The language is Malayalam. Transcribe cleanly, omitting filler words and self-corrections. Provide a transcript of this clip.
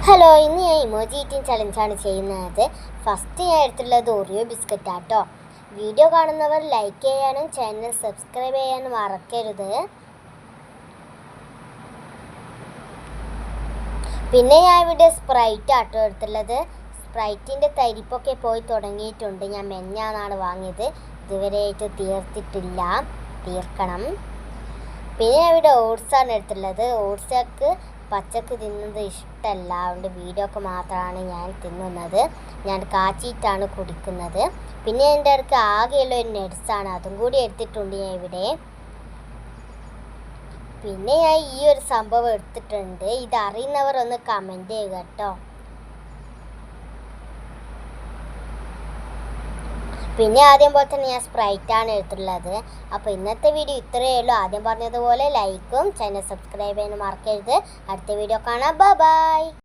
ഹലോ, ഇന്ന് ഞാൻ ഇമോജി ഈറ്റിംഗ് ചലഞ്ചാണ് ചെയ്യുന്നത്. ഫസ്റ്റ് ഞാൻ എടുത്തുള്ളത് ഓറിയോ ബിസ്ക്കറ്റാട്ടോ. വീഡിയോ കാണുന്നവർ ലൈക്ക് ചെയ്യാനും ചാനൽ സബ്സ്ക്രൈബ് ചെയ്യാനും മറക്കരുത്. പിന്നെ ഞാൻ ഇവിടെ സ്പ്രൈറ്റ് ആട്ടോ എടുത്തുള്ളത്. സ്പ്രൈറ്റിൻ്റെ തരിപ്പൊക്കെ പോയി തുടങ്ങിയിട്ടുണ്ട്. ഞാൻ മെഞ്ഞാന്നാണ് വാങ്ങിയത്, ഇതുവരെയായിട്ട് തീർത്തിട്ടില്ല, തീർക്കണം. പിന്നെ ഞാൻ ഇവിടെ ഓട്സാണ് എടുത്തുള്ളത്. ഓട്സൊക്കെ പച്ചക്ക് തിന്നുന്നത് ഇഷ്ടമല്ല, അതുകൊണ്ട് വീഡിയോ ഒക്കെ മാത്രമാണ് ഞാൻ തിന്നുന്നത്. ഞാൻ കാച്ചിയിട്ടാണ് കുടിക്കുന്നത്. പിന്നെ എൻ്റെ അടുത്ത് ആകെയുള്ള ഒരു നട്സാണ്, അതും കൂടി എടുത്തിട്ടുണ്ട് ഞാൻ ഇവിടെ. പിന്നെ ഞാൻ ഈ ഒരു സംഭവം എടുത്തിട്ടുണ്ട്. ഇതറിയുന്നവർ ഒന്ന് കമൻറ്റ് ചെയ്യുക കേട്ടോ. പിന്നെ ആദ്യം പോലെ തന്നെ ഞാൻ സ്പ്രൈറ്റാണ് എടുത്തിട്ടുള്ളത്. അപ്പോൾ ഇന്നത്തെ വീഡിയോ ഇത്രയേ ഉള്ളൂ. ആദ്യം പറഞ്ഞതുപോലെ ലൈക്കും ചാനൽ സബ്സ്ക്രൈബ് ചെയ്യാനും മറക്കരുത്. അടുത്ത വീഡിയോ കാണാം. ബൈ.